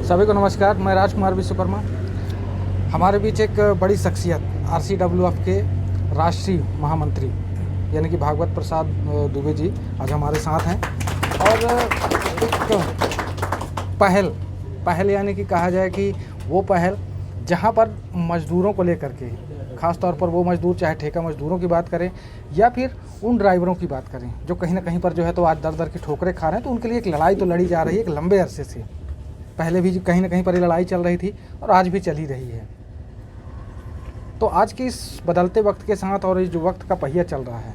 सभी को नमस्कार। मैं राजकुमार विश्वकर्मा। हमारे बीच एक बड़ी शख्सियत RCWF के राष्ट्रीय महामंत्री यानी कि भागवत प्रसाद दुबे जी आज हमारे साथ हैं। और एक पहल यानी कि कहा जाए कि वो पहल जहाँ पर मज़दूरों को लेकर के, ख़ास तौर पर वो मज़दूर चाहे ठेका मज़दूरों की बात करें या फिर उन ड्राइवरों की बात करें जो कहीं ना कहीं पर जो है तो आज दर दर की ठोकरें खा रहे हैं, तो उनके लिए एक लड़ाई तो लड़ी जा रही है एक लंबे अरसे से। पहले भी कहीं ना कहीं पर ये लड़ाई चल रही थी और आज भी चल ही रही है। तो आज के इस बदलते वक्त के साथ और इस जो वक्त का पहिया चल रहा है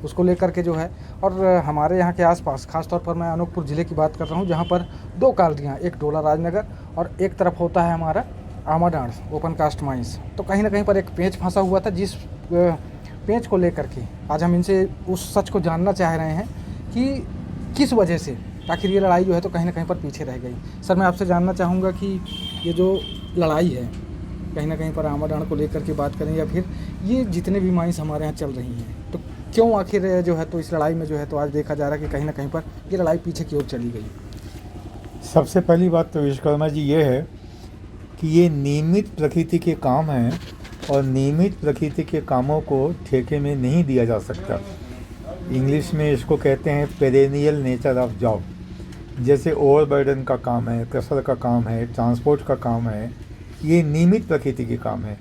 उसको लेकर के जो है, और हमारे यहाँ के आसपास खास तौर पर मैं अनूपपुर ज़िले की बात कर रहा हूँ जहाँ पर दो कॉलोनियाँ, एक डोला राजनगर और एक तरफ होता है हमारा आमाडांड ओपन कास्ट माइंस। तो कहीं ना कहीं पर एक पेंच फंसा हुआ था, जिस पेंच को लेकर के आज हम इनसे उस सच को जानना चाह रहे हैं कि किस वजह से आखिर ये लड़ाई जो है तो कहीं ना कहीं पर पीछे रह गई। सर, मैं आपसे जानना चाहूँगा कि ये जो लड़ाई है कहीं ना कहीं पर आमाडांड को लेकर के बात करें या फिर ये जितने भी माइंस हमारे यहाँ चल रही हैं, तो क्यों आखिर जो है तो इस लड़ाई में जो है तो आज देखा जा रहा है कि कहीं ना कहीं पर ये लड़ाई पीछे की ओर चली गई। सबसे पहली बात तो विश्वकर्मा जी ये है कि ये नियमित प्रकृति के काम हैं और नियमित प्रकृति के कामों को ठेके में नहीं दिया जा सकता। इंग्लिश में इसको कहते हैं पेरेनियल नेचर ऑफ जॉब। जैसे ओवरबर्डन का काम है, क्रशर का काम है, ट्रांसपोर्ट का काम है, ये नियमित प्रकृति के काम है।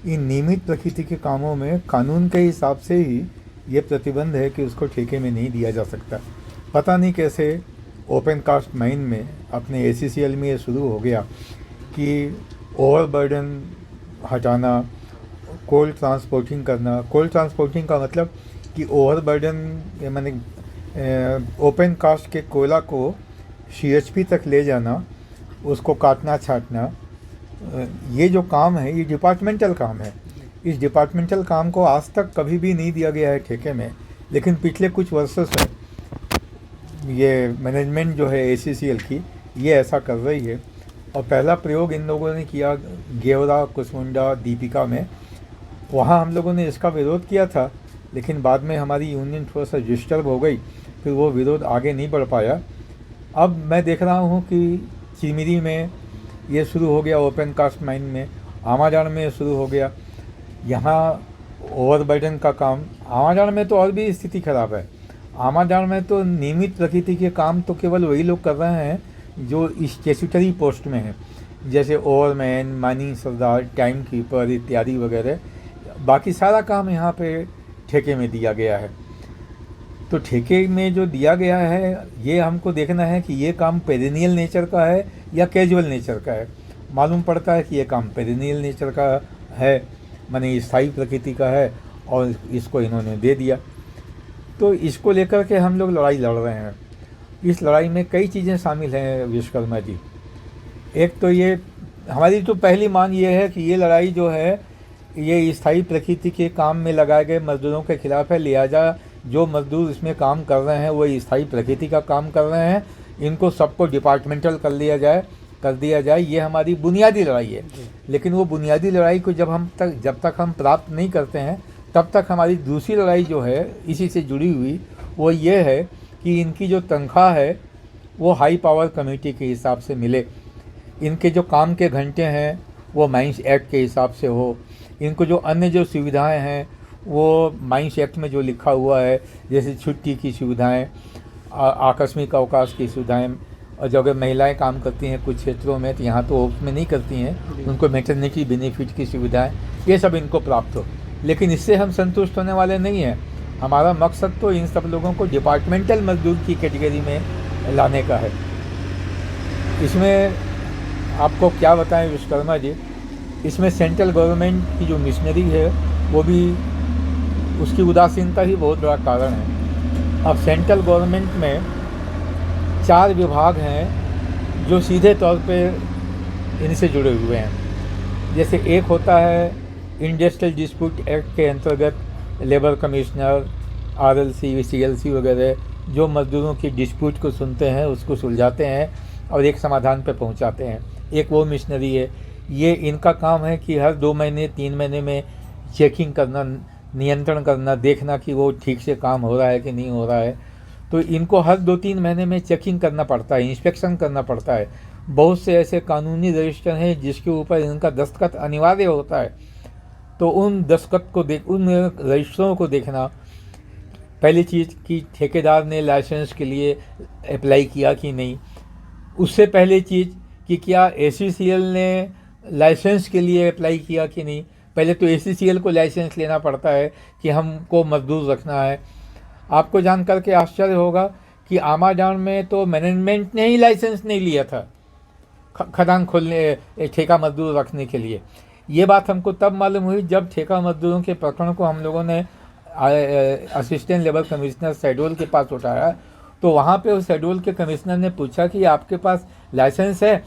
इन नियमित प्रकृति के कामों में कानून के हिसाब से ही ये प्रतिबंध है कि उसको ठेके में नहीं दिया जा सकता। पता नहीं कैसे ओपन कास्ट माइन में अपने ACCL में ये शुरू हो गया कि ओवरबर्डन हटाना, कोल ट्रांसपोर्टिंग करना। कोल ट्रांसपोर्टिंग का मतलब कि ओवरबर्डन माने ओपन कास्ट के कोयला को CHP तक ले जाना, उसको काटना छाटना, ये जो काम है ये डिपार्टमेंटल काम है। इस डिपार्टमेंटल काम को आज तक कभी भी नहीं दिया गया है ठेके में, लेकिन पिछले कुछ वर्षों से ये मैनेजमेंट जो है ACCL की ये ऐसा कर रही है। और पहला प्रयोग इन लोगों ने किया गेवरा, कुसमुंडा, दीपिका में। वहाँ हम लोगों ने इसका विरोध किया था, लेकिन बाद में हमारी यूनियन थोड़ा सा डिस्टर्ब हो गई, फिर वो विरोध आगे नहीं बढ़ पाया। अब मैं देख रहा हूँ कि चिमिरी में ये शुरू हो गया, ओपन कास्ट माइन में, आमाडांड में शुरू हो गया। यहाँ ओवरबर्डन का काम, आमाडांड में तो और भी स्थिति खराब है। आमाडांड में तो नियमित प्रकृति के काम तो केवल वही लोग कर रहे हैं जो स्टेचुटरी पोस्ट में हैं, जैसे ओवरमैन, माइनिंग सरदार, टाइम कीपर इत्यादि वगैरह। बाकी सारा काम यहाँ पे ठेके में दिया गया है। तो ठेके में जो दिया गया है ये हमको देखना है कि ये काम पेरेनियल नेचर का है या कैजुअल नेचर का है। मालूम पड़ता है कि ये काम पेरेनियल नेचर का है, माने स्थायी प्रकृति का है, और इसको इन्होंने दे दिया। तो इसको लेकर के हम लोग लड़ाई लड़ रहे हैं। इस लड़ाई में कई चीज़ें शामिल हैं विश्वकर्मा जी। एक तो ये हमारी तो पहली मांग ये है कि ये लड़ाई जो है ये स्थायी प्रकृति के काम में लगाए गए मजदूरों के खिलाफ है। लिहाजा जो मजदूर इसमें काम कर रहे हैं वो स्थायी प्रकृति का काम कर रहे हैं, इनको सबको डिपार्टमेंटल कर दिया जाए। ये हमारी बुनियादी लड़ाई है। लेकिन वो बुनियादी लड़ाई को जब तक हम प्राप्त नहीं करते हैं तब तक हमारी दूसरी लड़ाई जो है इसी से जुड़ी हुई वो ये है कि इनकी जो तनख्वाह है वो हाई पावर कमेटी के हिसाब से मिले। इनके जो काम के घंटे हैं वो माइंस एक्ट के हिसाब से हो। इनको जो अन्य जो सुविधाएं हैं वो माइंस एक्ट में जो लिखा हुआ है, जैसे छुट्टी की सुविधाएं, आकस्मिक अवकाश की सुविधाएं, और जो अगर महिलाएं काम करती हैं कुछ क्षेत्रों में तो यहाँ तो उसमें नहीं करती हैं, उनको मैटरनिटी बेनिफिट की सुविधाएं, ये सब इनको प्राप्त हो। लेकिन इससे हम संतुष्ट होने वाले नहीं हैं। हमारा मकसद तो इन सब लोगों को डिपार्टमेंटल मजदूर की कैटेगरी में लाने का है। इसमें आपको क्या बताएं विश्वकर्मा जी, इसमें सेंट्रल गवर्नमेंट की जो मिशनरी है वो भी, उसकी उदासीनता ही बहुत बड़ा कारण है। अब सेंट्रल गवर्नमेंट में 4 विभाग हैं जो सीधे तौर पे इनसे जुड़े हुए हैं। जैसे एक होता है इंडस्ट्रियल डिस्प्यूट एक्ट के अंतर्गत लेबर कमिश्नर, RLC, CLC वगैरह जो मजदूरों की डिस्प्यूट को सुनते हैं, उसको सुलझाते हैं और एक समाधान पे पहुंचाते हैं। एक वो मिशनरी है। ये इनका काम है कि हर 2 महीने 3 महीने में चेकिंग करना, नियंत्रण करना, देखना कि वो ठीक से काम हो रहा है कि नहीं हो रहा है। तो इनको हर 2-3 महीने में चेकिंग करना पड़ता है, इंस्पेक्शन करना पड़ता है। बहुत से ऐसे कानूनी रजिस्टर हैं जिसके ऊपर इनका दस्तखत अनिवार्य होता है। तो उन दस्तखत को उन रजिस्टरों को देखना, पहली चीज़ कि ठेकेदार ने लाइसेंस के लिए अप्लाई किया कि नहीं। उससे पहले चीज़ कि क्या ACCL ने लाइसेंस के लिए अप्लाई किया कि नहीं। पहले तो ACCL को लाइसेंस लेना पड़ता है कि हमको मजदूर रखना है। आपको जानकर के आश्चर्य होगा कि आमाडान में तो मैनेजमेंट ने ही लाइसेंस नहीं लिया था खदान खोलने, ठेका मजदूर रखने के लिए। ये बात हमको तब मालूम हुई जब ठेका मजदूरों के प्रकरण को हम लोगों ने असिस्टेंट लेबर कमिश्नर शहडोल के पास उठाया। तो वहाँ पे उस शहडोल के कमिश्नर ने पूछा कि आपके पास लाइसेंस है?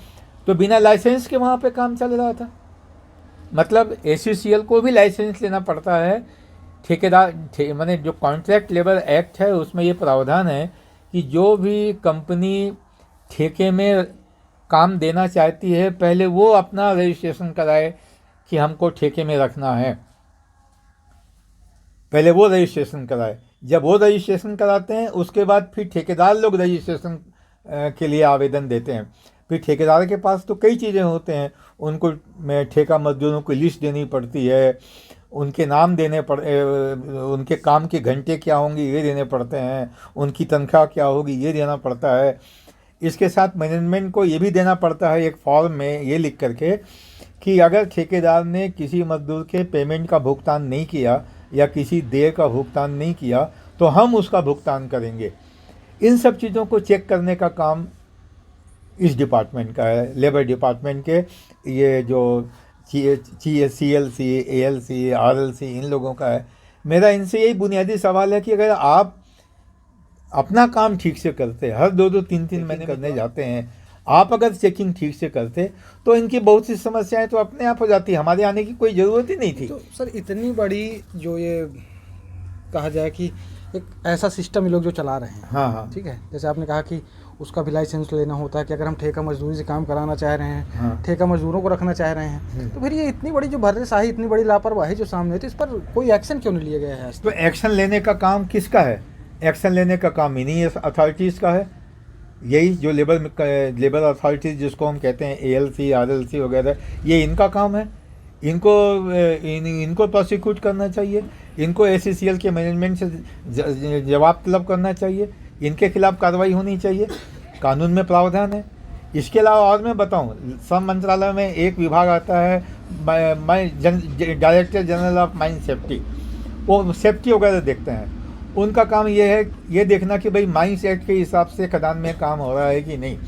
तो बिना लाइसेंस के वहाँ पे काम चल रहा था। मतलब ACCL को भी लाइसेंस लेना पड़ता है। ठेकेदार माने जो कॉन्ट्रैक्ट लेबर एक्ट है उसमें ये प्रावधान है कि जो भी कंपनी ठेके में काम देना चाहती है पहले वो अपना रजिस्ट्रेशन कराए कि हमको ठेके में रखना है। पहले वो रजिस्ट्रेशन कराए। जब वो रजिस्ट्रेशन कराते हैं उसके बाद फिर ठेकेदार लोग रजिस्ट्रेशन के लिए आवेदन देते हैं। फिर ठेकेदार के पास तो कई चीज़ें होते हैं, उनको ठेका मजदूरों की लिस्ट देनी पड़ती है, उनके नाम देने उनके काम के घंटे क्या होंगे ये देने पड़ते हैं, उनकी तनख्वाह क्या होगी ये देना पड़ता है। इसके साथ मैनेजमेंट को ये भी देना पड़ता है एक फॉर्म में ये लिख करके कि अगर ठेकेदार ने किसी मजदूर के पेमेंट का भुगतान नहीं किया या किसी देय का भुगतान नहीं किया तो हम उसका भुगतान करेंगे। इन सब चीज़ों को चेक करने का काम इस डिपार्टमेंट का है, लेबर डिपार्टमेंट के। ये जो CLC, ALC, RLC इन लोगों का है। मेरा इनसे यही बुनियादी सवाल है कि अगर आप अपना काम ठीक से करते, हर 2-2, 3-3 महीने करने जाते हैं, आप अगर चेकिंग ठीक से करते तो इनकी बहुत सी समस्याएं तो अपने आप हो जाती। हमारे आने की कोई ज़रूरत ही नहीं थी। तो सर इतनी बड़ी जो ये कहा जाए कि एक ऐसा सिस्टम ये लोग जो चला रहे हैं, हाँ, ठीक है, जैसे आपने कहा कि उसका भी लाइसेंस लेना होता है कि अगर हम ठेका मजदूरी से काम कराना चाह रहे हैं, हाँ। ठेका मजदूरों को रखना चाह रहे हैं, तो फिर ये इतनी बड़ी जो भर्रेशाही, इतनी बड़ी लापरवाही जो सामने है, तो इस पर कोई एक्शन क्यों नहीं लिया गया है? तो एक्शन लेने का काम किसका है? एक्शन लेने का काम इन्हीं अथॉरिटीज़ का है। यही जो लेबर अथॉरिटीज़ जिसको हम कहते हैं ALC, RLC वगैरह, ये इनका काम है। इनको प्रोसिक्यूट करना चाहिए, इनको ACCL के मैनेजमेंट से जवाब तलब करना चाहिए, इनके खिलाफ कार्रवाई होनी चाहिए। कानून में प्रावधान है। इसके अलावा और मैं बताऊं, श्रम मंत्रालय में एक विभाग आता है director general of mine safety. वो सेफ्टी वगैरह देखते हैं। उनका काम ये है ये देखना कि भाई माइंस एक्ट के हिसाब से खदान में काम हो रहा है कि नहीं,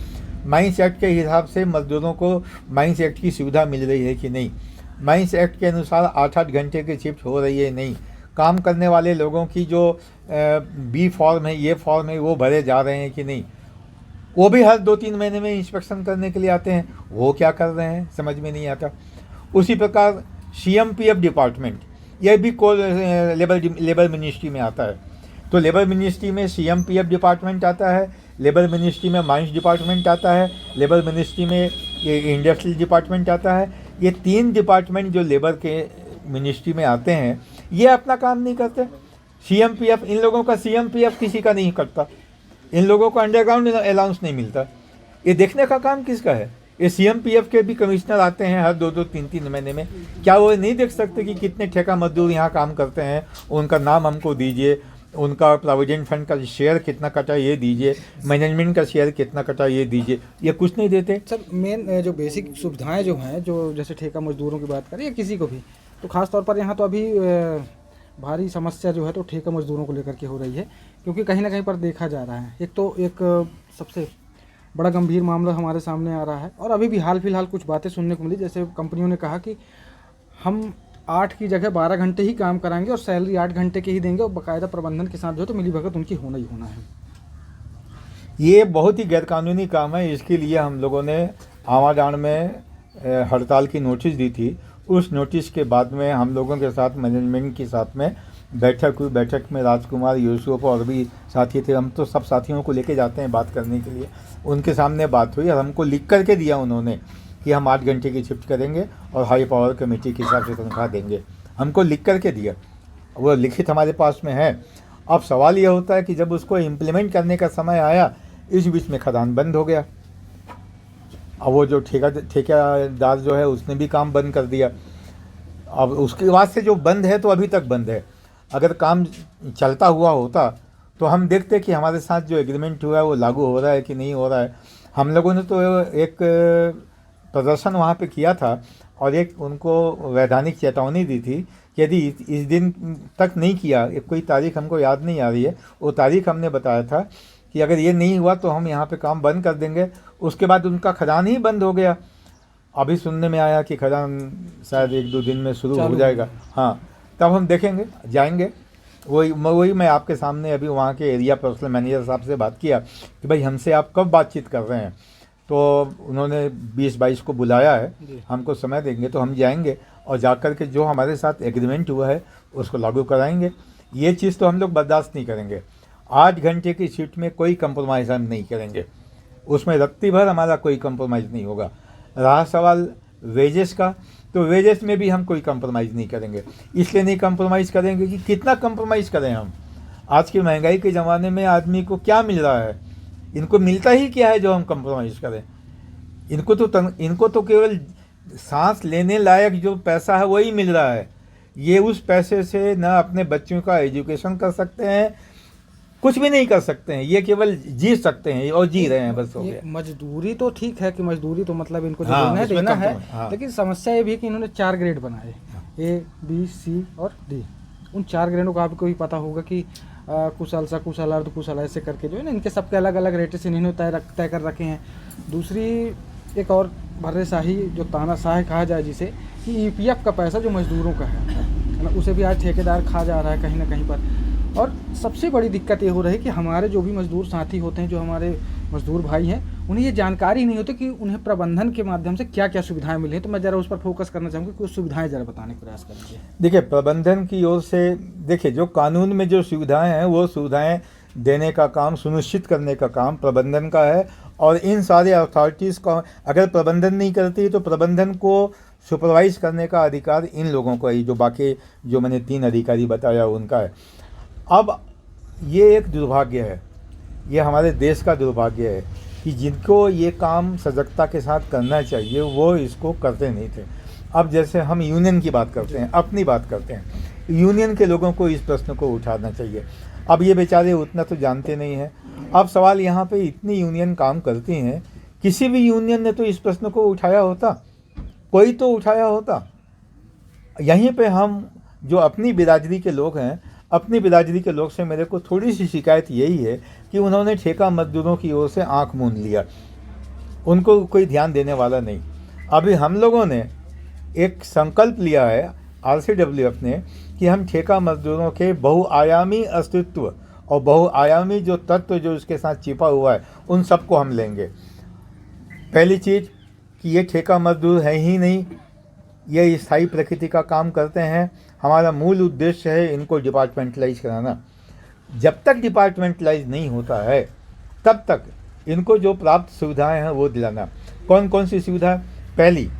माइंस एक्ट के हिसाब से मजदूरों को माइंस एक्ट की सुविधा मिल रही है कि नहीं, माइंस एक्ट के अनुसार 8-8 घंटे की शिफ्ट हो रही है नहीं, काम करने वाले लोगों की जो B फॉर्म है, ये फॉर्म है, वो भरे जा रहे हैं कि नहीं। वो भी हर 2-3 महीने में इंस्पेक्शन करने के लिए आते हैं, वो क्या कर रहे हैं समझ में नहीं आता। उसी प्रकार CMPF डिपार्टमेंट, यह भी लेबर मिनिस्ट्री में आता है। तो लेबर मिनिस्ट्री में CMPF डिपार्टमेंट आता है, लेबर मिनिस्ट्री में माइंस डिपार्टमेंट आता है, लेबर मिनिस्ट्री में ये इंडस्ट्रियल डिपार्टमेंट आता है। ये 3 डिपार्टमेंट जो लेबर के मिनिस्ट्री में आते हैं, ये अपना काम नहीं करते। CMPF, इन लोगों का CMPF किसी का नहीं करता, इन लोगों को अंडरग्राउंड अलाउंस नहीं मिलता। ये देखने का काम किसका है? ये CMPF के भी कमिश्नर आते हैं हर 2-2, 3-3 महीने में। क्या वो नहीं देख सकते कि कितने ठेका मजदूर यहाँ काम करते हैं? उनका नाम हमको दीजिए, उनका प्रोविडेंट फंड का शेयर कितना कटा ये दीजिए, मैनेजमेंट का शेयर कितना कटा ये दीजिए। ये कुछ नहीं देते। सर मेन जो बेसिक सुविधाएं जो हैं, जो जैसे ठेका मजदूरों की बात करें या किसी को भी, तो ख़ास तौर पर यहाँ तो अभी भारी समस्या जो है तो ठेका मजदूरों को लेकर के हो रही है, क्योंकि कहीं ना कहीं पर देखा जा रहा है, एक सबसे बड़ा गंभीर मामला हमारे सामने आ रहा है। और अभी भी हाल फिलहाल कुछ बातें सुनने को मिली, जैसे कंपनियों ने कहा कि हम 8 की जगह 12 घंटे ही काम कराएंगे और सैलरी 8 घंटे की ही देंगे, और बाकायदा प्रबंधन के साथ जो है तो मिली भगत उनकी होना ही होना है। ये बहुत ही गैरकानूनी काम है। इसके लिए हम लोगों ने आवाडान में हड़ताल की नोटिस दी थी। उस नोटिस के बाद में हम लोगों के साथ मैनेजमेंट के साथ में बैठक हुई। बैठक में राजकुमार, यूसुफ और भी साथी थे। हम तो सब साथियों को लेके जाते हैं बात करने के लिए। उनके सामने बात हुई और हमको लिख करके दिया उन्होंने कि हम 8 घंटे की शिफ्ट करेंगे और हाई पावर कमेटी के हिसाब से तनख्वाह देंगे। हमको लिख करके दिया, वो लिखित हमारे पास में है। अब सवाल ये होता है कि जब उसको इम्प्लीमेंट करने का समय आया, इस बीच में खदान बंद हो गया। अब वो जो ठेकेदार जो है उसने भी काम बंद कर दिया। अब उसके बाद से जो बंद है तो अभी तक बंद है। अगर काम चलता हुआ होता तो हम देखते कि हमारे साथ जो एग्रीमेंट हुआ है वो लागू हो रहा है कि नहीं हो रहा है। हम लोगों ने तो एक प्रदर्शन वहाँ पे किया था और एक उनको वैधानिक चेतावनी दी थी कि यदि इस दिन तक नहीं किया, एक कोई तारीख हमको याद नहीं आ रही है, वो तारीख हमने बताया था कि अगर ये नहीं हुआ तो हम यहाँ पे काम बंद कर देंगे। उसके बाद उनका खदान ही बंद हो गया। अभी सुनने में आया कि खदान शायद 1-2 दिन में शुरू हो जाएगा। हाँ, तब हम देखेंगे, जाएंगे। वही मैं आपके सामने अभी वहाँ के एरिया पर्सनल मैनेजर साहब से बात किया कि भाई हमसे आप कब बातचीत कर रहे हैं, तो उन्होंने 20-22 को बुलाया है, हमको समय देंगे तो हम जाएंगे और जाकर के जो हमारे साथ एग्रीमेंट हुआ है उसको लागू कराएंगे। ये चीज़ तो हम लोग बर्दाश्त नहीं करेंगे। 8 घंटे की शिफ्ट में कोई कंप्रोमाइज़ हम नहीं करेंगे, उसमें रत्ती भर हमारा कोई कंप्रोमाइज़ नहीं होगा। रहा सवाल वेजेस का, तो वेजेस में भी हम कोई कंप्रोमाइज़ नहीं करेंगे। इसलिए नहीं कंप्रोमाइज़ करेंगे कि कितना कंप्रोमाइज़ करें हम। आज की महंगाई के ज़माने में आदमी को क्या मिल रहा है, इनको मिलता ही क्या है जो हम कंप्रोमाइज़ करें। इनको तो केवल सांस लेने लायक जो पैसा है वही मिल रहा है। ये उस पैसे से ना अपने बच्चों का एजुकेशन कर सकते हैं, कुछ भी नहीं कर सकते हैं। ये केवल जी सकते हैं और जी रहे हैं, बस हो गया। मजदूरी तो ठीक है कि मजदूरी तो मतलब इनको जो हाँ, देना है, हाँ। लेकिन समस्या ये भी है कि इन्होंने 4 ग्रेड बनाए, A, B, C और D। उन 4 ग्रेडों का आपको भी पता होगा कि कुशल, सकुशल, अर्ध कुशल, ऐसे करके जो है ना, इनके सबके अलग अलग रेटेस इन्होंने तय कर रखे हैं। दूसरी एक और भर्रेशाही जो तानाशाही कहा जाए जिसे, कि EPF का पैसा जो मजदूरों का है ना, उसे भी आज ठेकेदार खा जा रहा है कहीं ना कहीं पर। और सबसे बड़ी दिक्कत ये हो रही है कि हमारे जो भी मजदूर साथी होते हैं, जो हमारे मजदूर भाई हैं, उन्हें ये जानकारी नहीं होती कि उन्हें प्रबंधन के माध्यम से क्या क्या सुविधाएं मिली हैं। तो मैं ज़रा उस पर फोकस करना चाहूँगा, कुछ सुविधाएं ज़रा बताने का प्रयास करेंगे। देखिए, प्रबंधन की ओर से देखिए, जो कानून में जो सुविधाएं हैं वो सुविधाएं देने का काम, सुनिश्चित करने का काम प्रबंधन का है। और इन सारे अथॉरिटीज़ का अगर प्रबंधन नहीं करती तो प्रबंधन को सुपरवाइज करने का अधिकार इन लोगों का ही, जो बाकी जो मैंने 3 अधिकारी बताया उनका है। अब ये एक दुर्भाग्य है, ये हमारे देश का दुर्भाग्य है कि जिनको ये काम सजगता के साथ करना चाहिए वो इसको करते नहीं थे। अब जैसे हम यूनियन की बात करते हैं, अपनी बात करते हैं, यूनियन के लोगों को इस प्रश्न को उठाना चाहिए। अब ये बेचारे उतना तो जानते नहीं हैं। अब सवाल यहाँ पे इतनी यूनियन काम करती हैं, किसी भी यूनियन ने तो इस प्रश्न को उठाया होता, कोई तो उठाया होता। यहीं पे हम जो अपनी बिरादरी के लोग हैं, अपनी बिरादरी के लोग से मेरे को थोड़ी सी शिकायत यही है कि उन्होंने ठेका मजदूरों की ओर से आंख मूंद लिया, उनको कोई ध्यान देने वाला नहीं। अभी हम लोगों ने एक संकल्प लिया है RCWF ने कि हम ठेका मजदूरों के बहुआयामी अस्तित्व और बहुआयामी जो तत्व जो उसके साथ छिपा हुआ है उन सबको हम लेंगे। पहली चीज़ कि ये ठेका मजदूर है ही नहीं, ये स्थायी प्रकृति का काम करते हैं। हमारा मूल उद्देश्य है इनको डिपार्टमेंटलाइज कराना। जब तक डिपार्टमेंटलाइज नहीं होता है तब तक इनको जो प्राप्त सुविधाएं हैं वो दिलाना। कौन कौन सी सुविधा? पहली,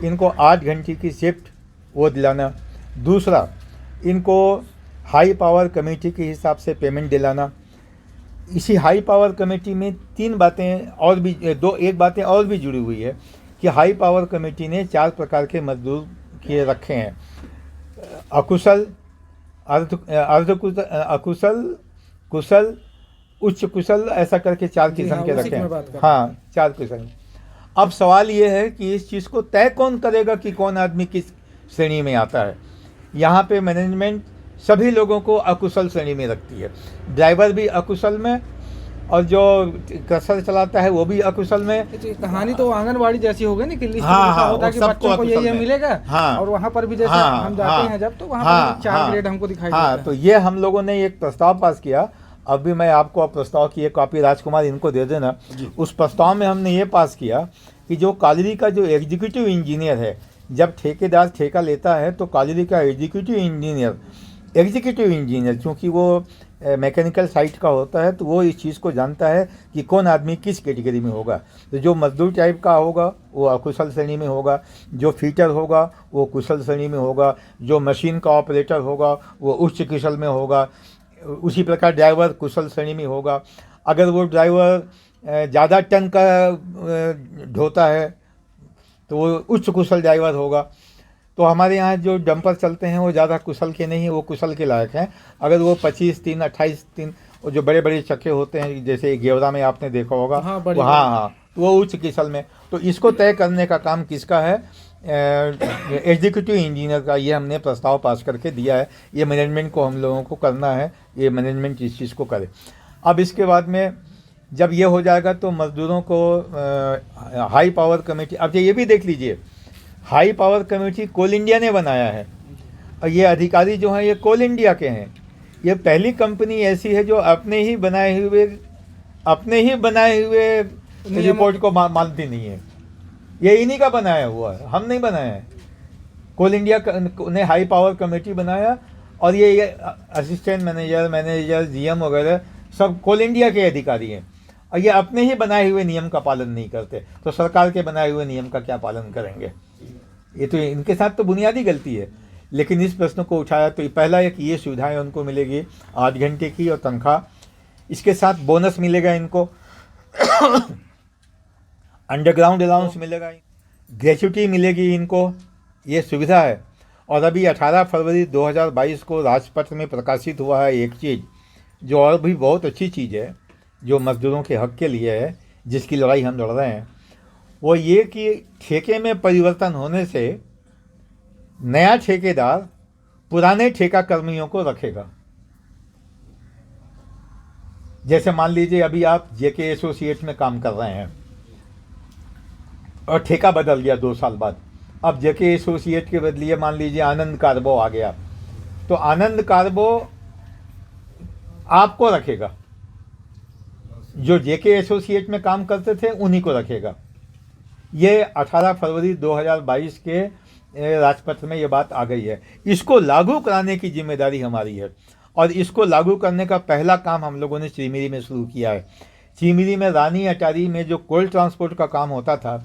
इनको 8 घंटे की शिफ्ट वो दिलाना। दूसरा, इनको हाई पावर कमेटी के हिसाब से पेमेंट दिलाना। इसी हाई पावर कमेटी में 3 बातें और भी, एक बातें और भी जुड़ी हुई है कि हाई पावर कमेटी ने 4 प्रकार के मजदूर किए रखे हैं। अकुशल, अकुशल, कुशल, उच्च कुशल, ऐसा करके 4 किस्म के रखे हैं। हाँ, 4 किस्म। अब सवाल ये है कि इस चीज़ को तय कौन करेगा कि कौन आदमी किस श्रेणी में आता है। यहाँ पे मैनेजमेंट सभी लोगों को अकुशल श्रेणी में रखती है। ड्राइवर भी अकुशल में और जो क्रशर चलाता है वो भी अकुशल में। कहानी तो आंगनबाड़ी जैसी हो गई ना कि लिस्ट हाँ, होता है कि बच्चों को ये मिलेगा। हाँ, और वहाँ पर भी जैसे हम जाते हैं जब, तो वहाँ पर 4 ग्रेड हमको दिखाई देता है। तो ये हम लोगों ने एक प्रस्ताव पास किया। अभी मैं आपको प्रस्ताव की एक कॉपी राजकुमार इनको दे देना। उस प्रस्ताव में हमने ये पास किया कि जो कॉलेज का जो एग्जीक्यूटिव इंजीनियर है, जब ठेकेदार ठेका लेता है तो कॉलेज का एग्जीक्यूटिव इंजीनियर चूँकि वो मैकेनिकल साइट का होता है तो वो इस चीज़ को जानता है कि कौन आदमी किस कैटेगरी में होगा। तो जो मजदूर टाइप का होगा वो अकुशल श्रेणी में होगा, जो फीटर होगा वो कुशल श्रेणी में होगा, जो मशीन का ऑपरेटर होगा वो उच्च कुशल में होगा, उसी प्रकार ड्राइवर कुशल श्रेणी में होगा। अगर वो ड्राइवर ज़्यादा टन का ढोता है तो वो उच्च कुशल ड्राइवर होगा। तो हमारे यहाँ जो डंपर चलते हैं वो ज़्यादा कुशल के नहीं, वो कुशल के लायक हैं। अगर वो 25 तीन 28 तीन और जो बड़े बड़े चक्के होते हैं जैसे गेवरा में आपने देखा होगा, हाँ, बड़ी वो हाँ तो वो उच्च कुशल में। तो इसको तय करने का काम किसका है? एग्जीक्यूटिव इंजीनियर का। ये हमने प्रस्ताव पास करके दिया है, ये मैनेजमेंट को हम लोगों को करना है, ये मैनेजमेंट इस चीज़ को करे। अब इसके बाद में जब ये हो जाएगा तो मजदूरों को हाई पावर कमेटी, अब ये भी देख लीजिए, हाई पावर कमेटी कोल इंडिया ने बनाया है और ये अधिकारी जो हैं ये कोल इंडिया के हैं। ये पहली कंपनी ऐसी है जो अपने ही बनाए हुए रिपोर्ट को मानती नहीं है। ये इन्हीं का बनाया हुआ है, हम नहीं बनाया है। कोल इंडिया ने हाई पावर कमेटी बनाया और ये असिस्टेंट मैनेजर जीएम वगैरह सब कोल इंडिया के अधिकारी हैं और ये अपने ही बनाए हुए नियम का पालन नहीं करते, तो सरकार के बनाए हुए नियम का क्या पालन करेंगे? ये तो इनके साथ तो बुनियादी गलती है। लेकिन इस प्रश्न को उठाया तो पहला एक ये सुविधाएं उनको मिलेगी 8 घंटे की और तनख्वाह, इसके साथ बोनस मिलेगा इनको अंडरग्राउंड अलाउंस मिलेगा, ग्रेच्युटी मिलेगी इनको, ये सुविधा है। और अभी 18 फरवरी 2022 को राजपत्र में प्रकाशित हुआ है एक चीज़ जो और भी बहुत अच्छी चीज़ है, जो मजदूरों के हक के लिए है, जिसकी लड़ाई हम लड़ रहे हैं। वो ये कि ठेके में परिवर्तन होने से नया ठेकेदार पुराने ठेका कर्मियों को रखेगा। जैसे मान लीजिए अभी आप जेके एसोसिएट में काम कर रहे हैं और ठेका बदल गया 2 साल बाद, अब जेके एसोसिएट के बदले मान लीजिए आनंद कार्बो आ गया, तो आनंद कार्बो आपको रखेगा, जो जेके एसोसिएट में काम करते थे उन्हीं को रखेगा। ये 18 फरवरी 2022 के राजपत्र में ये बात आ गई है। इसको लागू कराने की जिम्मेदारी हमारी है और इसको लागू करने का पहला काम हम लोगों ने चिमिरी में शुरू किया है। चिमिरी में रानी अटारी में जो कोल ट्रांसपोर्ट का काम होता था,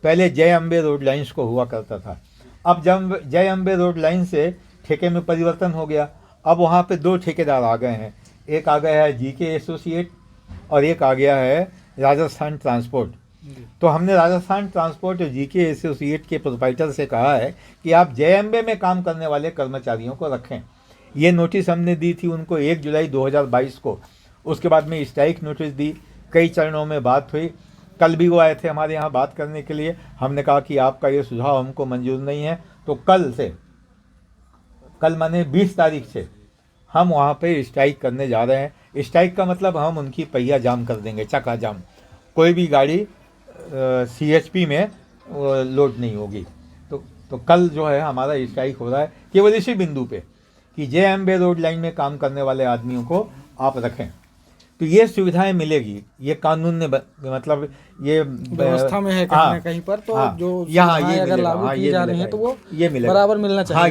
पहले जय अम्बे रोड लाइन्स को हुआ करता था। अब जब जय अम्बे रोड लाइन से ठेके में परिवर्तन हो गया, अब वहाँ पे 2 ठेकेदार आ गए हैं, एक आ गया है जीके एसोसिएट और एक आ गया है राजस्थान ट्रांसपोर्ट। तो हमने राजस्थान ट्रांसपोर्ट और जीके एसोसिएट के प्रोप्राइटर से कहा है कि आप जेएमबी में काम करने वाले कर्मचारियों को रखें। ये नोटिस हमने दी थी उनको 1 जुलाई 2022 को। उसके बाद में स्ट्राइक नोटिस दी, कई चरणों में बात हुई। कल भी वो आए थे हमारे यहाँ बात करने के लिए। हमने कहा कि आपका ये सुझाव हमको मंजूर नहीं है, तो कल माने 20 तारीख से हम वहाँ पे स्ट्राइक करने जा रहे हैं। स्ट्राइक का मतलब हम उनकी पहिया जाम कर देंगे, चक्का जाम। कोई भी गाड़ी सीएचपी में लोड नहीं होगी। तो कल जो है हमारा स्ट्राइक हो रहा है केवल इसी बिंदु पे कि जेएमबी रोड लाइन में काम करने वाले आदमियों को आप रखें। तो ये सुविधाएं मिलेगी, ये कानून ने मतलब ये व्यवस्था में है कहीं ना कहीं पर। तो जो यहाँ ये अगर लागू की जा रही है तो वो ये मिलेगा, बराबर मिलना चाहिए। हाँ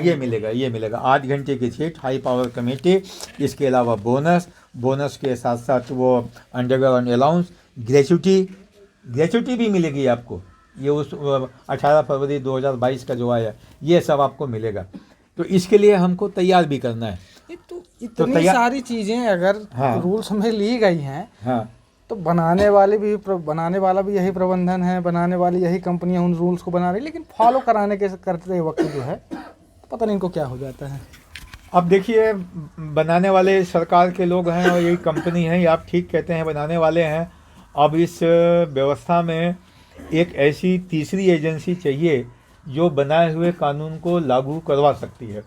ये मिलेगा 8 घंटे की छीट, हाई पावर कमेटी, इसके अलावा बोनस के साथ साथ वो अंडरग्राउंड अलाउंस, ग्रेच्युटी भी मिलेगी आपको। ये उस 18 फरवरी 2022 का जो आया ये सब आपको मिलेगा। तो इसके लिए हमको तैयार भी करना है। तो इतनी सारी चीजें अगर रूल्स में ली गई हैं, तो बनाने वाला भी यही प्रबंधन है, बनाने वाली यही कंपनियां उन रूल्स को बना रही, लेकिन फॉलो कराने के करते वक्त जो है पता नहीं इनको क्या हो जाता है। अब देखिए, बनाने वाले सरकार के लोग हैं और यही कंपनी है, आप ठीक कहते हैं, बनाने वाले हैं। अब इस व्यवस्था में एक ऐसी तीसरी एजेंसी चाहिए जो बनाए हुए कानून को लागू करवा सकती है।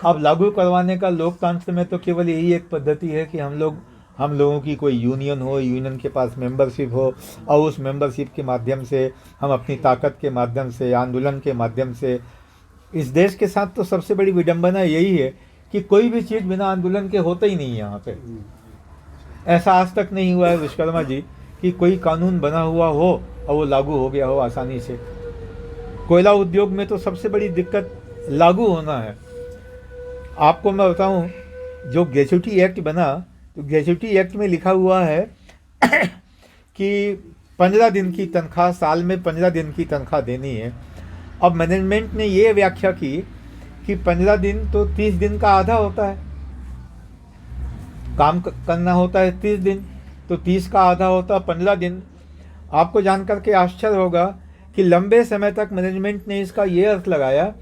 अब लागू करवाने का लोकतंत्र में तो केवल यही एक पद्धति है कि हम लोगों की कोई यूनियन हो, यूनियन के पास मेंबरशिप हो और उस मेंबरशिप के माध्यम से हम अपनी ताकत के माध्यम से, आंदोलन के माध्यम से। इस देश के साथ तो सबसे बड़ी विडंबना यही है कि कोई भी चीज़ बिना आंदोलन के होता ही नहीं है यहाँ पे। ऐसा आज तक नहीं हुआ है विश्वकर्मा जी कि कोई कानून बना हुआ हो और वो लागू हो गया हो आसानी से। कोयला उद्योग में तो सबसे बड़ी दिक्कत लागू होना है। आपको मैं बताऊं, जो ग्रेच्युटी एक्ट बना, तो ग्रेच्युटी एक्ट में लिखा हुआ है कि 15 दिन की तनख्वाह, साल में 15 दिन की तनख्वाह देनी है। अब मैनेजमेंट ने ये व्याख्या की कि 15 दिन तो 30 दिन का आधा होता है, काम करना होता है 30 दिन, तो 30 का आधा होता 15 दिन। आपको जानकर के आश्चर्य होगा कि लंबे समय तक मैनेजमेंट ने इसका ये अर्थ लगाया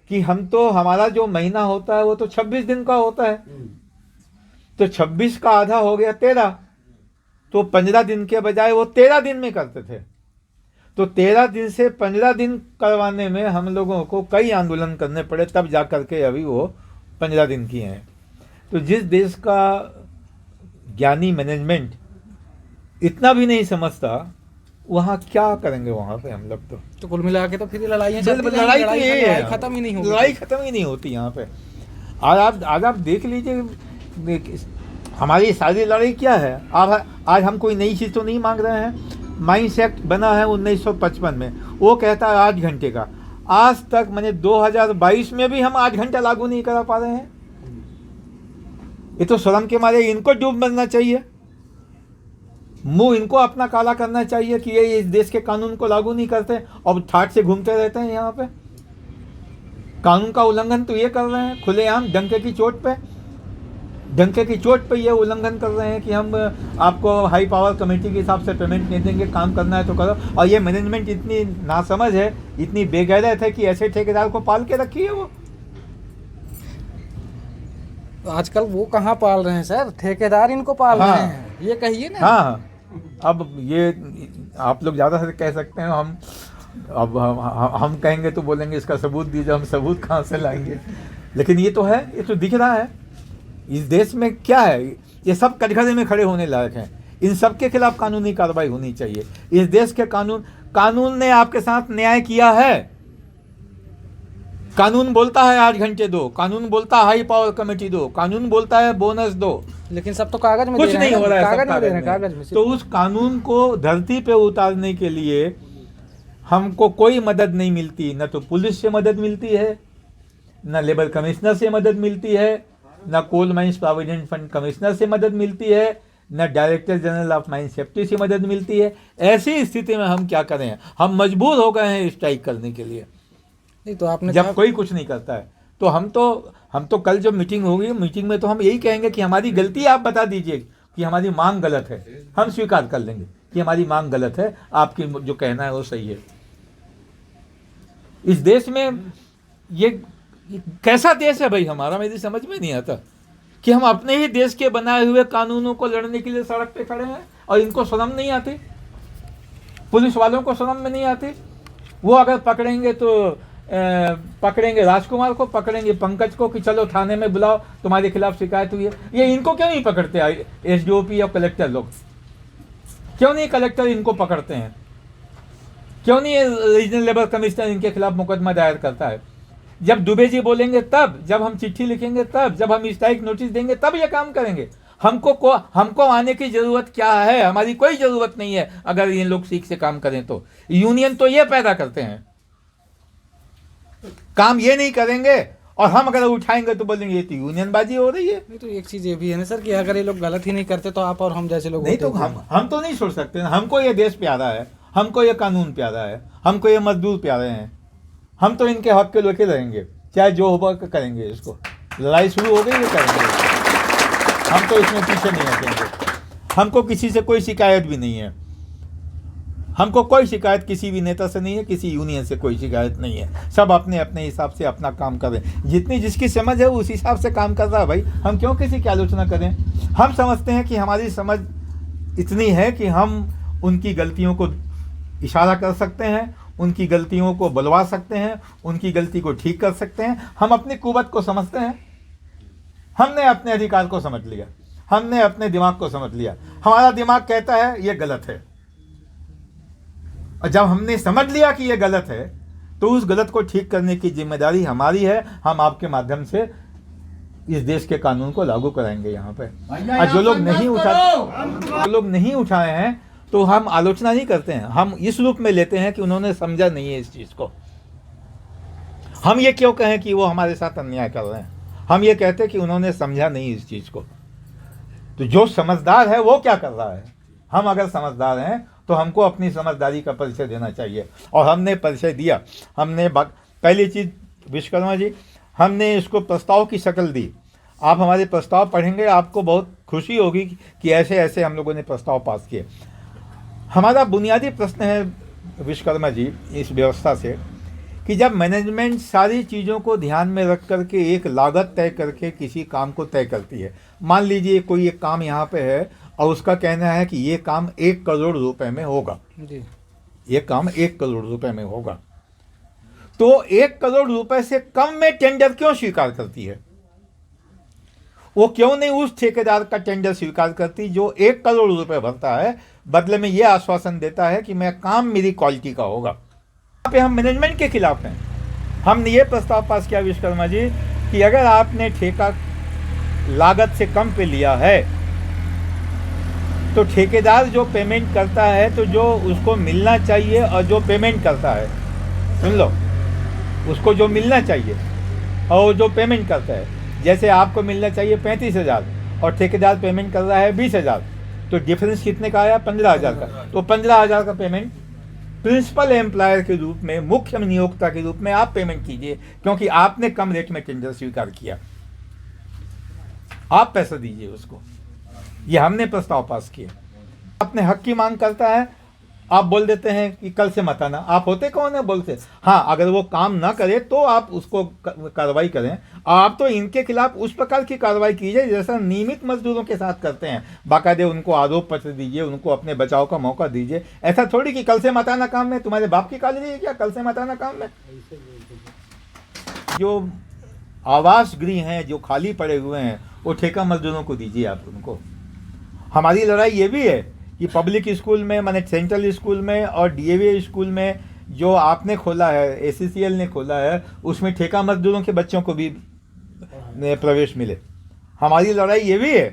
कि हम तो, हमारा जो महीना होता है वो तो 26 दिन का होता है, तो 26 का आधा हो गया 13, तो 15 दिन के बजाय वो 13 दिन में करते थे। तो 13 दिन से 15 दिन करवाने में हम लोगों को कई आंदोलन करने पड़े, तब जा करके अभी वो 15 दिन किए हैं। तो जिस देश का ज्ञानी मैनेजमेंट इतना भी नहीं समझता, वहाँ क्या करेंगे वहाँ पे हम लोग। तो कुल मिला के तो फिर लड़ाई लड़ाई तो ये है, खत्म ही नहीं होगी, लड़ाई खत्म ही नहीं होती यहाँ पे। आज आप देख लीजिए हमारी सारी लड़ाई क्या है। आज हम कोई नई चीज़ तो नहीं मांग रहे हैं। माइंस एक्ट बना है 1955 में, वो कहता है 8 घंटे का। आज तक मैंने 2022 में भी हम 8 घंटा लागू नहीं करा पा रहे हैं। ये तो शर्म के मारे इनको डूब मरना चाहिए, मुंह इनको अपना काला करना चाहिए कि ये इस देश के कानून को लागू नहीं करते और ठाट से घूमते रहते हैं यहाँ पे। कानून का उल्लंघन तो ये कर रहे हैं खुलेआम, डंके की चोट पे ये उल्लंघन कर रहे हैं कि हम आपको हाई पावर कमेटी के हिसाब से पेमेंट नहीं देंगे, काम करना है तो करो। और ये मैनेजमेंट इतनी नासमझ है, इतनी बेगैरत है कि ऐसे ठेकेदार को पाल के रखी है वो। आजकल वो कहाँ पाल रहे हैं सर, ठेकेदार इनको पाल रहे हैं, ये कहिए ना। हाँ, अब ये आप लोग ज़्यादा से कह सकते हैं, हम कहेंगे तो बोलेंगे इसका सबूत दीजिए, हम सबूत कहाँ से लाएंगे। लेकिन ये तो है, ये तो दिख रहा है। इस देश में क्या है, ये सब कटघरे में खड़े होने लायक हैं। इन सब के खिलाफ कानूनी कार्रवाई होनी चाहिए। इस देश के कानून ने आपके साथ न्याय किया है। कानून बोलता है 8 घंटे दो, कानून बोलता है हाई पावर कमेटी दो, कानून बोलता है बोनस दो, लेकिन सब तो कागज में कुछ नहीं हो रहा है, कागज में। तो उस कानून को धरती पे उतारने के लिए हमको कोई मदद नहीं मिलती। न तो पुलिस से मदद मिलती है, न लेबर कमिश्नर से मदद मिलती है, न coal mines provident fund commissioner से मदद मिलती है, न director general of mine safety से मदद मिलती है। ऐसी स्थिति में हम क्या करें, हम मजबूर हो गए हैं स्ट्राइक करने के लिए। नहीं तो आपने जब कोई कुछ नहीं करता है तो हम तो कल जब मीटिंग होगी, मीटिंग में तो हम यही कहेंगे कि हमारी गलती आप बता दीजिए कि हमारी मांग गलत है। हम स्वीकार कर लेंगे कि हमारी मांग गलत है, आपकी जो कहना है वो सही है। इस देश में ये कैसा देश है भाई हमारा, मेरी समझ में नहीं आता कि हम अपने ही देश के बनाए हुए कानूनों को लड़ने के लिए सड़क पे खड़े हैं और इनको शर्म नहीं आती, पुलिस वालों को शर्म में नहीं आती। वो अगर पकड़ेंगे तो पकड़ेंगे राजकुमार को, पकड़ेंगे पंकज को कि चलो थाने में बुलाओ, तुम्हारे खिलाफ शिकायत हुई है। ये इनको क्यों नहीं पकड़ते एसडीओपी या कलेक्टर लोग, क्यों नहीं कलेक्टर इनको पकड़ते हैं, क्यों नहीं रीजनल लेबर कमिश्नर इनके खिलाफ मुकदमा दायर करता है। जब दुबे जी बोलेंगे तब, जब हम चिट्ठी लिखेंगे तब, जब हम स्ट्राइक नोटिस देंगे तब ये काम करेंगे। हमको आने की जरूरत क्या है, हमारी कोई जरूरत नहीं है। अगर ये लोग सीख से काम करें तो यूनियन तो ये पैदा करते हैं, काम ये नहीं करेंगे और हम अगर उठाएंगे तो बोलेंगे ये तो यूनियनबाजी हो रही है। नहीं तो एक चीज ये भी है ना सर कि अगर ये लोग गलत ही नहीं करते तो आप और हम जैसे लोग नहीं, तो हम तो नहीं छोड़ सकते। हमको ये देश प्यारा है, हमको ये कानून प्यारा है, हमको ये मजदूर प्यारे हैं। हम तो इनके हक के लेके रहेंगे, चाहे जो होगा करेंगे। इसको लड़ाई शुरू हो गई ये करेंगे, हम तो इसमें पीछे नहीं हटेंगे। हमको किसी से कोई शिकायत भी नहीं है, हमको कोई शिकायत किसी भी नेता से नहीं है, किसी यूनियन से कोई शिकायत नहीं है। सब अपने अपने हिसाब से अपना काम कर रहे हैं, जितनी जिसकी समझ है उस हिसाब से काम कर रहा है भाई। हम क्यों किसी की आलोचना करें। हम समझते हैं कि हमारी समझ इतनी है कि हम उनकी गलतियों को इशारा कर सकते हैं, उनकी गलतियों को बुलवा सकते हैं, उनकी गलती को ठीक कर सकते हैं। हम अपनी कुवत को समझते हैं, हमने अपने अधिकार को समझ लिया, हमने अपने दिमाग को समझ लिया। हमारा दिमाग कहता है ये गलत है, और जब हमने समझ लिया कि ये गलत है तो उस गलत को ठीक करने की जिम्मेदारी हमारी है। हम आपके माध्यम से इस देश के कानून को लागू कराएंगे यहाँ पे। और जो लोग नहीं उठाए हैं तो हम आलोचना नहीं करते हैं, हम इस रूप में लेते हैं कि उन्होंने समझा नहीं है इस चीज़ को। हम ये क्यों कहें कि वो हमारे साथ अन्याय कर रहे हैं, हम ये कहते हैं कि उन्होंने समझा नहीं इस चीज़ को। तो जो समझदार है वो क्या कर रहा है, हम अगर समझदार हैं तो हमको अपनी समझदारी का परिचय देना चाहिए, और हमने परिचय दिया। हमने पहली चीज़ विश्वकर्मा जी, हमने इसको प्रस्ताव की शक्ल दी। आप हमारे प्रस्ताव पढ़ेंगे, आपको बहुत खुशी होगी कि ऐसे ऐसे हम लोगों ने प्रस्ताव पास किए। हमारा बुनियादी प्रश्न है विश्वकर्मा जी इस व्यवस्था से कि जब मैनेजमेंट सारी चीज़ों को ध्यान में रख करके एक लागत तय करके किसी काम को तय करती है, मान लीजिए कोई एक काम यहाँ पे है और उसका कहना है कि ये काम 1 करोड़ रुपए में होगा, जी, ये काम 1 करोड़ रुपए में होगा, तो 1 करोड़ रुपए से कम में टेंडर क्यों स्वीकार करती है? वो क्यों नहीं उस ठेकेदार का टेंडर स्वीकार करती जो 1 करोड़ रुपए भरता है, बदले में ये आश्वासन देता है कि मैं काम मेरी क्वालिटी का होगा। यहाँ पे हम मैनेजमेंट के खिलाफ हैं। हमने ये प्रस्ताव पास किया विश्वकर्मा जी कि अगर आपने ठेका लागत से कम पे लिया है तो ठेकेदार जो पेमेंट करता है तो जो उसको मिलना चाहिए और जो पेमेंट करता है, सुन लो, उसको जो मिलना चाहिए और जो पेमेंट करता है, जैसे आपको मिलना चाहिए 35,000 और ठेकेदार पेमेंट कर रहा है 20,000, तो डिफरेंस कितने का आया? 15,000 का। तो 15,000 का पेमेंट प्रिंसिपल एम्प्लॉयर के रूप में, मुख्य नियोक्ता के रूप में आप पेमेंट कीजिए, क्योंकि आपने कम रेट में टेंडर स्वीकार किया, आप पैसा दीजिए उसको। ये हमने प्रस्ताव पास किया। अपने हक की मांग करता है, आप बोल देते हैं कि कल से मत आना। आप होते कौन है बोलते? हाँ, अगर वो काम ना करे तो आप उसको कार्रवाई करें। आप तो इनके खिलाफ उस प्रकार की कार्रवाई कीजिए जैसा नियमित मजदूरों के साथ करते हैं, बाकायदे उनको आरोप पत्र दीजिए, उनको अपने बचाव का मौका दीजिए। ऐसा थोड़ी कि कल से मत आना काम में, तुम्हारे बाप की काली है क्या कल से मत आना काम में? जो आवास गृह हैं जो खाली पड़े हुए हैं वो ठेका मजदूरों को दीजिए आप उनको। हमारी लड़ाई ये भी है कि पब्लिक स्कूल में, माने सेंट्रल स्कूल में और डीएवी स्कूल में जो आपने खोला है, एसीसीएल ने खोला है, उसमें ठेका मजदूरों के बच्चों को भी प्रवेश मिले। हमारी लड़ाई ये भी है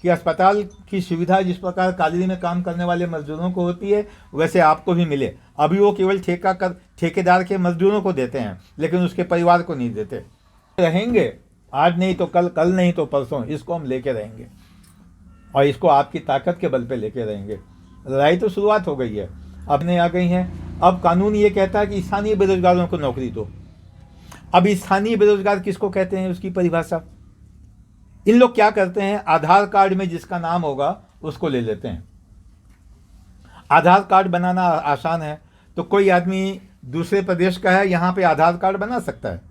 कि अस्पताल की सुविधा जिस प्रकार काजरी में काम करने वाले मजदूरों को होती है वैसे आपको भी मिले। अभी वो केवल ठेकेदार के मजदूरों को देते हैं लेकिन उसके परिवार को नहीं देते। रहेंगे, आज नहीं तो कल, कल नहीं तो परसों, इसको हम लेके रहेंगे और इसको आपकी ताकत के बल पे लेके रहेंगे। लड़ाई तो शुरुआत हो गई है, अब नहीं आ गई हैं। अब कानून ये कहता है कि स्थानीय बेरोजगारों को नौकरी दो। अब स्थानीय बेरोजगार किसको कहते हैं, उसकी परिभाषा इन लोग क्या करते हैं, आधार कार्ड में जिसका नाम होगा उसको ले लेते हैं। आधार कार्ड बनाना आसान है, तो कोई आदमी दूसरे प्रदेश का है, यहाँ पे आधार कार्ड बना सकता है,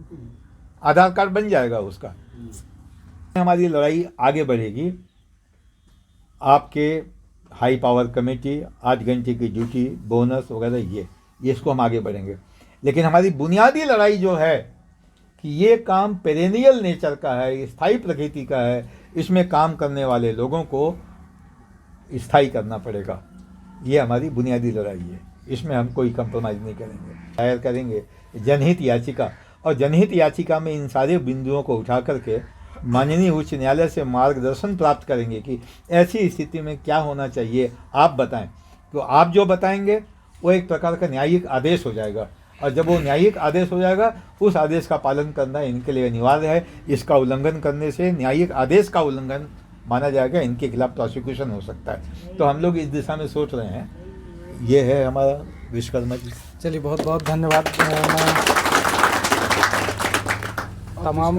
आधार कार्ड बन जाएगा उसका। हमारी लड़ाई आगे बढ़ेगी। आपके हाई पावर कमेटी, 8 घंटे की ड्यूटी, बोनस वगैरह, ये इसको हम आगे बढ़ेंगे। लेकिन हमारी बुनियादी लड़ाई जो है कि ये काम पेरेनियल नेचर का है, स्थायी प्रकृति का है, इसमें काम करने वाले लोगों को स्थायी करना पड़ेगा। ये हमारी बुनियादी लड़ाई है, इसमें हम कोई कंप्रोमाइज़ नहीं करेंगे। दायर करेंगे जनहित याचिका, और जनहित याचिका में इन सारे बिंदुओं को उठा करके माननीय उच्च न्यायालय से मार्गदर्शन प्राप्त करेंगे कि ऐसी स्थिति में क्या होना चाहिए, आप बताएं। तो आप जो बताएंगे वो एक प्रकार का न्यायिक आदेश हो जाएगा, और जब वो न्यायिक आदेश हो जाएगा उस आदेश का पालन करना इनके लिए अनिवार्य है। इसका उल्लंघन करने से न्यायिक आदेश का उल्लंघन माना जाएगा, इनके खिलाफ प्रोसिक्यूशन हो सकता है। तो हम लोग इस दिशा में सोच रहे हैं। ये है हमारा विश्वकर्मा जी। चलिए, बहुत बहुत धन्यवाद। तमाम